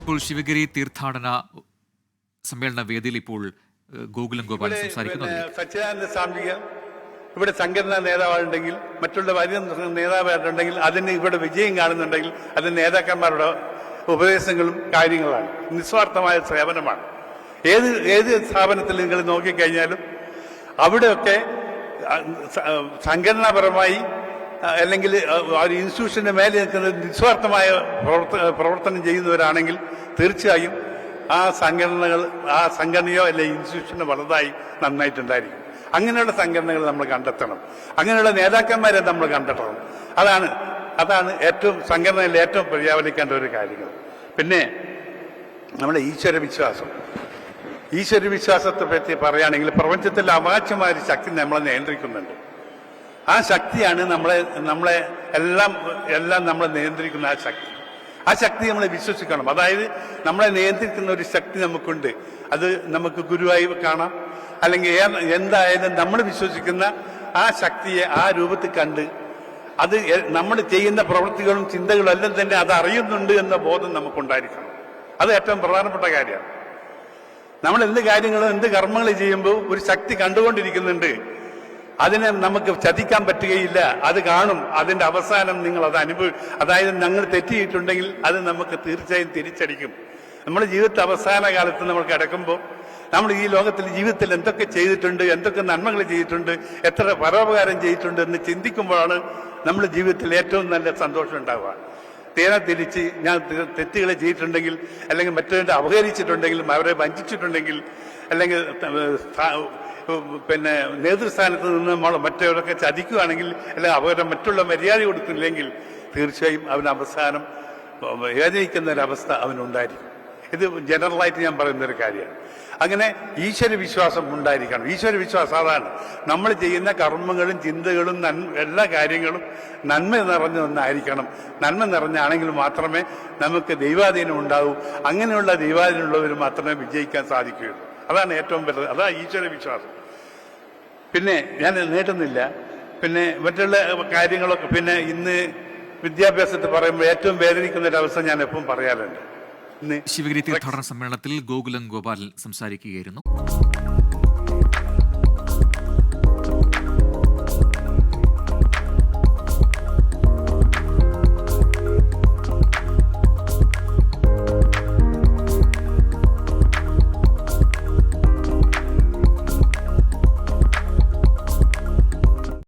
ഇപ്പോൾ ശിവഗിരി തീർത്ഥാടന സമ്മേളന വേദിയിൽ ഇപ്പോൾ ഗോകുലം ഗോപാൽ സംസാരിക്കുന്നു. സച്ചിദാനന്ദ സ്വാമിക്ക് ഇവിടെ സംഘടനാ നേതാവുണ്ടെങ്കിൽ, മറ്റുള്ള വലിയ നേതാവായിട്ടുണ്ടെങ്കിൽ, അതിന് ഇവിടെ വിജയം കാണുന്നുണ്ടെങ്കിൽ അത് നേതാക്കന്മാരുടെ ഉപദേശങ്ങളും കാര്യങ്ങളാണ്. നിസ്വാർത്ഥമായ സേവനമാണ്. ഏത് സ്ഥാപനത്തിൽ നിങ്ങൾ നോക്കിക്കഴിഞ്ഞാലും അവിടെയൊക്കെ സംഘടനാപരമായി അല്ലെങ്കിൽ ഒരു ഇൻസ്റ്റിറ്റ്യൂഷന്റെ മേലെ നിൽക്കുന്ന നിസ്വാർത്ഥമായ പ്രവർത്തനം ചെയ്യുന്നവരാണെങ്കിൽ തീർച്ചയായും ആ സംഘടനയോ അല്ലെങ്കിൽ ഇൻസ്റ്റിറ്റ്യൂഷനോ വലുതായി നന്നായിട്ടുണ്ടായിരിക്കും. അങ്ങനെയുള്ള സംഘടനകൾ നമ്മൾ കണ്ടെത്തണം. അങ്ങനെയുള്ള നേതാക്കന്മാരെ നമ്മൾ കണ്ടെത്തണം. അതാണ് ഏറ്റവും സംഘടനയിൽ ഏറ്റവും പ്രചാപലിക്കേണ്ട ഒരു കാര്യങ്ങൾ. പിന്നെ നമ്മുടെ ഈശ്വരവിശ്വാസത്തെ പറ്റി പറയുകയാണെങ്കിൽ പ്രപഞ്ചത്തിൽ അവാച്യമായ ഒരു ശക്തി നമ്മളെ നിയന്ത്രിക്കുന്നുണ്ട്. ആ ശക്തിയാണ് നമ്മളെ എല്ലാം നമ്മളെ നിയന്ത്രിക്കുന്ന ആ ശക്തി നമ്മളെ വിശ്വസിക്കണം. അതായത് നമ്മളെ നിയന്ത്രിക്കുന്ന ഒരു ശക്തി നമുക്കുണ്ട്. അത് നമുക്ക് ഗുരുവായി കാണാം, അല്ലെങ്കിൽ എന്തായാലും നമ്മൾ വിശ്വസിക്കുന്ന ആ ശക്തിയെ ആ രൂപത്തിൽ കണ്ട് അത് നമ്മൾ ചെയ്യുന്ന പ്രവൃത്തികളും ചിന്തകളും എല്ലാം തന്നെ അത് അറിയുന്നുണ്ട് എന്ന ബോധം നമുക്കുണ്ടായിരിക്കണം. അത് ഏറ്റവും പ്രധാനപ്പെട്ട കാര്യമാണ്. നമ്മൾ എന്ത് കാര്യങ്ങളും എന്ത് കർമ്മങ്ങൾ ചെയ്യുമ്പോൾ ഒരു ശക്തി കണ്ടുകൊണ്ടിരിക്കുന്നുണ്ട്. അതിനെ നമുക്ക് ചതിക്കാൻ പറ്റുകയില്ല. അത് കാണും. അതിന്റെ അവസാനം നിങ്ങൾ അത് അതായത് ഞങ്ങൾ തെറ്റിയിട്ടുണ്ടെങ്കിൽ അത് നമുക്ക് തീർച്ചയായും തിരിച്ചടിക്കും. നമ്മുടെ ജീവിതത്തെ അവസാന കാലത്ത് നമ്മൾ കിടക്കുമ്പോൾ നമ്മൾ ഈ ലോകത്തിൽ ജീവിതത്തിൽ എന്തൊക്കെ ചെയ്തിട്ടുണ്ട്, എന്തൊക്കെ നന്മകൾ ചെയ്തിട്ടുണ്ട്, എത്ര പരോപകാരം ചെയ്തിട്ടുണ്ട് എന്ന് ചിന്തിക്കുമ്പോഴാണ് നമ്മുടെ ജീവിതത്തിൽ ഏറ്റവും നല്ല സന്തോഷം ഉണ്ടാവുക. തേനെ തിരിച്ച് ഞാൻ തെറ്റുകൾ ചെയ്തിട്ടുണ്ടെങ്കിൽ, അല്ലെങ്കിൽ മറ്റവരെ അപഹരിച്ചിട്ടുണ്ടെങ്കിൽ, അവരെ വഞ്ചിച്ചിട്ടുണ്ടെങ്കിൽ, അല്ലെങ്കിൽ പിന്നെ നേതൃസ്ഥാനത്ത് നിന്ന് നമ്മൾ മറ്റവരൊക്കെ ചതിക്കുകയാണെങ്കിൽ, അല്ലെങ്കിൽ അവരെ മറ്റുള്ള മര്യാദ കൊടുത്തില്ലെങ്കിൽ തീർച്ചയായും അവന് അവസാനം വേദനിക്കുന്ന ഒരവസ്ഥ അവനുണ്ടായിരിക്കും. ഇത് ജനറലായിട്ട് ഞാൻ പറയുന്നൊരു കാര്യമാണ്. അങ്ങനെ ഈശ്വരവിശ്വാസം ഉണ്ടായിരിക്കണം. ഈശ്വരവിശ്വാസം അതാണ് നമ്മൾ ചെയ്യുന്ന കർമ്മങ്ങളും ചിന്തകളും എല്ലാ കാര്യങ്ങളും നന്മ നിറഞ്ഞ ഒന്നായിരിക്കണം. നന്മ നിറഞ്ഞാണെങ്കിൽ മാത്രമേ നമുക്ക് ദൈവാധീനം ഉണ്ടാവൂ. അങ്ങനെയുള്ള ദൈവാധീനമുള്ളവർ മാത്രമേ വിജയിക്കാൻ സാധിക്കുകയുള്ളൂ. അതാണ് ഏറ്റവും വലുത്. അതാണ് ഈശ്വരവിശ്വാസം. പിന്നെ ഞാൻ നീട്ടുന്നില്ല. പിന്നെ മറ്റുള്ള കാര്യങ്ങളൊക്കെ പിന്നെ ഇന്ന് വിദ്യാഭ്യാസത്തിൽ പറയുമ്പോൾ ഏറ്റവും വേദനിക്കുന്ന ഒരു അവസ്ഥ ഞാൻ എപ്പോഴും പറയാറുണ്ട്. ശിവഗിരി തീർത്ഥാടന സമ്മേളനത്തിൽ ഗോകുലം ഗോപാൽ സംസാരിക്കുകയായിരുന്നു.